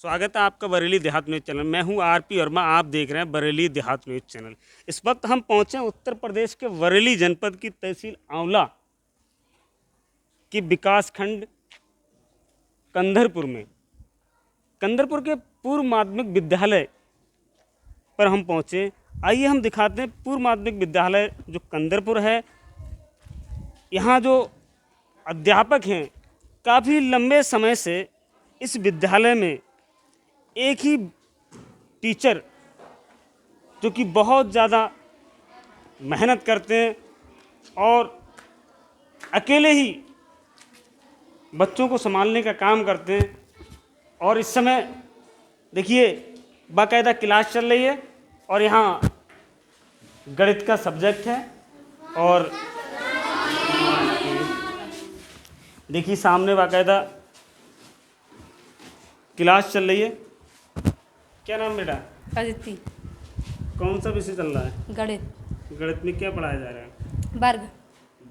स्वागत है आपका बरेली देहात न्यूज़ चैनल। मैं हूं आरपी वर्मा, आप देख रहे हैं बरेली देहात न्यूज़ चैनल। इस वक्त हम पहुंचे हैं उत्तर प्रदेश के बरेली जनपद की तहसील आंवला की विकास खंड कंधरपुर में। कंधरपुर के पूर्व माध्यमिक विद्यालय पर हम पहुंचे। आइए हम दिखाते हैं पूर्व माध्यमिक विद्यालय जो कंधरपुर है। यहाँ जो अध्यापक हैं, काफ़ी लंबे समय से इस विद्यालय में एक ही टीचर जो कि बहुत ज़्यादा मेहनत करते हैं और अकेले ही बच्चों को संभालने का काम करते हैं। और इस समय देखिए बाकायदा क्लास चल रही है और यहाँ गणित का सब्जेक्ट है। और देखिए सामने बाकायदा क्लास चल रही है। क्या नाम बेटा? अदिति। कौन सा विषय चल रहा है? गणित। गणित में क्या पढ़ाया जा रहा है? वर्ग।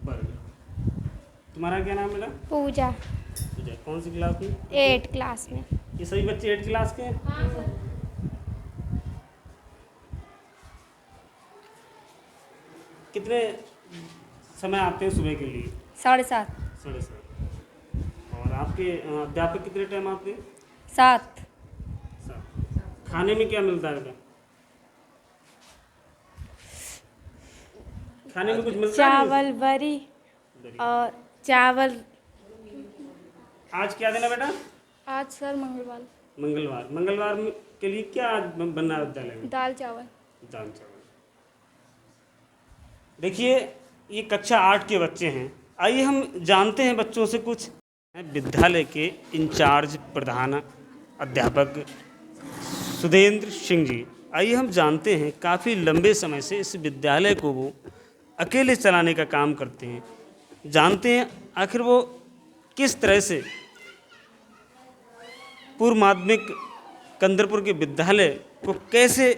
वर्ग। तुम्हारा क्या नाम बेटा? पूजा। पूजा। कौन सी क्लास में? 8 क्लास में। ये सभी बच्चे 8 क्लास के हैं? कितने समय आते हैं सुबह के लिए? 7:30। 7:30। और आपके अध्यापक कितने टाइम आते हैं? 7। 7। खाने में क्या मिलता है बेटा? खाने में कुछ मिलता है? चावल बरी और चावल। आज क्या दिन है बेटा? आज सर मंगलवार। मंगलवार के लिए क्या आज बनना है विद्यालय में? दाल चावल। दाल चावल। देखिए ये कक्षा 8 के बच्चे हैं। आइए हम जानते हैं बच्चों से कुछ। विद्यालय के इंचार्ज प्रधान अध्यापक सुधेंद्र सिंह जी। आइए हम जानते हैं, काफ़ी लंबे समय से इस विद्यालय को वो अकेले चलाने का काम करते हैं। जानते हैं आखिर वो किस तरह से पूर्व माध्यमिक कंधरपुर के विद्यालय को कैसे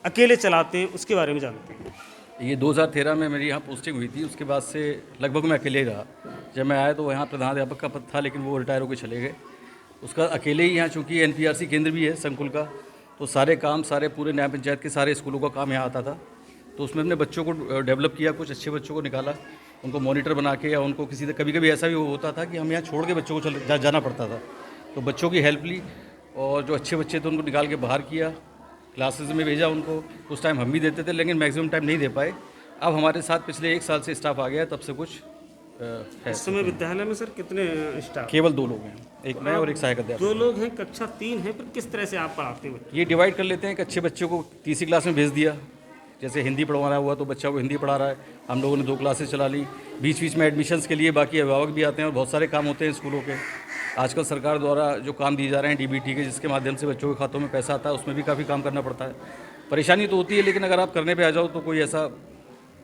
अकेले चलाते हैं, उसके बारे में जानते हैं। ये 2013 में मेरी यहाँ पोस्टिंग हुई थी। उसके बाद से लगभग मैं अकेले ही रहा। जब मैं आया तो यहाँ प्रधानाध्यापक का पद था, लेकिन वो रिटायर होकर चले गए। उसका अकेले ही यहाँ, चूँकि NPRC केंद्र भी है संकुल का, तो सारे काम, सारे पूरे न्याय पंचायत के सारे स्कूलों का काम यहाँ आता था। तो उसमें अपने बच्चों को डेवलप किया, कुछ अच्छे बच्चों को निकाला, उनको मॉनिटर बना के, या उनको किसी कभी कभी ऐसा भी होता था कि हम यहाँ छोड़ के बच्चों को जाना पड़ता था, तो बच्चों की हेल्प ली और जो अच्छे बच्चे थे उनको निकाल के बाहर किया, क्लासेस में भेजा उनको। उस टाइम हम भी देते थे, लेकिन मैक्सिमम टाइम नहीं दे पाए। अब हमारे साथ पिछले 1 साल से स्टाफ आ गया, तब से कुछ है। इस समय विद्यालय में सर कितने स्टाफ? केवल 2 लोग हैं, एक मैं और एक सहायक अध्यापक। 2 लोग हैं, कक्षा 3 है। पर किस तरह से आप पढ़ाते हैं? ये डिवाइड कर लेते हैं कि अच्छे बच्चों को तीसरी क्लास में भेज दिया। जैसे हिंदी पढ़वाना हुआ तो बच्चा को हिंदी पढ़ा रहा है, हम लोगों ने 2 क्लासेस चला ली। बीच बीच में एडमिशन्स के लिए बाकी अभिभावक भी आते हैं और बहुत सारे काम होते हैं स्कूलों के। आजकल सरकार द्वारा जो काम दिए जा रहे हैं DBT के, जिसके माध्यम से बच्चों के खातों में पैसा आता है, उसमें भी काफ़ी काम करना पड़ता है। परेशानी तो होती है, लेकिन अगर आप करने पे आ जाओ तो कोई ऐसा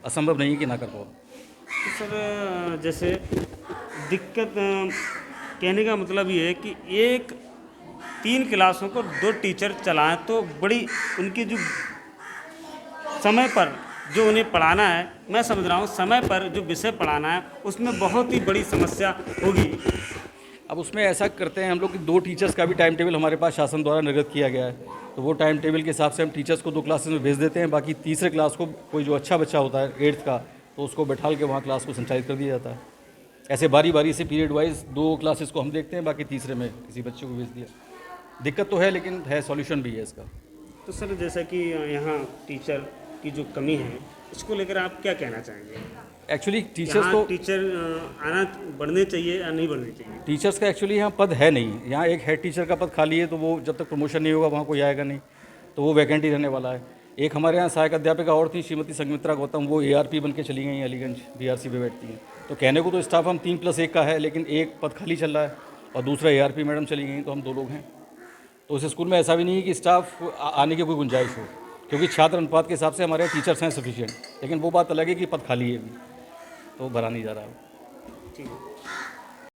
असंभव नहीं है कि ना कर पाओ। तो सर जैसे दिक्कत कहने का मतलब ये है कि 3 क्लासों को 2 टीचर चलाएं तो बड़ी उनकी जो समय पर जो उन्हें पढ़ाना है, मैं समझ रहा हूँ समय पर जो विषय पढ़ाना है उसमें बहुत ही बड़ी समस्या होगी। अब उसमें ऐसा करते हैं हम लोग कि 2 टीचर्स का भी टाइम टेबल हमारे पास शासन द्वारा निर्गत किया गया है, तो वो टाइम टेबल के हिसाब से हम टीचर्स को 2 क्लासेस में भेज देते हैं। बाकी तीसरे क्लास को कोई जो अच्छा बच्चा होता है 8th का, तो उसको बैठाल के वहाँ क्लास को संचालित कर दिया जाता है। ऐसे बारी बारी से पीरियड वाइज 2 क्लासेस को हम देखते हैं, बाकी तीसरे में किसी बच्चे को भेज दिया। दिक्कत तो है, लेकिन है, सॉल्यूशन भी है इसका। तो सर जैसा कि यहाँ टीचर की जो कमी है, इसको लेकर आप क्या कहना चाहेंगे? एक्चुअली टीचर्स तो टीचर आना बढ़ने चाहिए या नहीं बढ़ने चाहिए? टीचर्स का एक्चुअली यहाँ पद है नहीं। यहाँ एक हेड टीचर का पद खाली है, तो वो जब तक प्रमोशन नहीं होगा वहाँ कोई आएगा नहीं, तो वो वैकेंट ही रहने वाला है। एक हमारे यहाँ सहायक अध्यापिका और थी, श्रीमती संगमित्रा गौतम, वो ARP बन के चली गई हैं, अलीगंज BRC पे बैठती हैं। तो कहने को तो स्टाफ हम 3+1 का है, लेकिन एक पद खाली चल रहा है और दूसरा ARP मैडम चली गई, तो हम 2 लोग हैं। तो उस स्कूल में ऐसा भी नहीं है कि स्टाफ आने की कोई गुंजाइश हो, क्योंकि छात्र अनुपात के हिसाब से हमारे टीचर्स हैं सफिशिएंट, लेकिन वो बात अलग है कि पद खाली है अभी, तो भरा नहीं जा रहा है। ठीक है।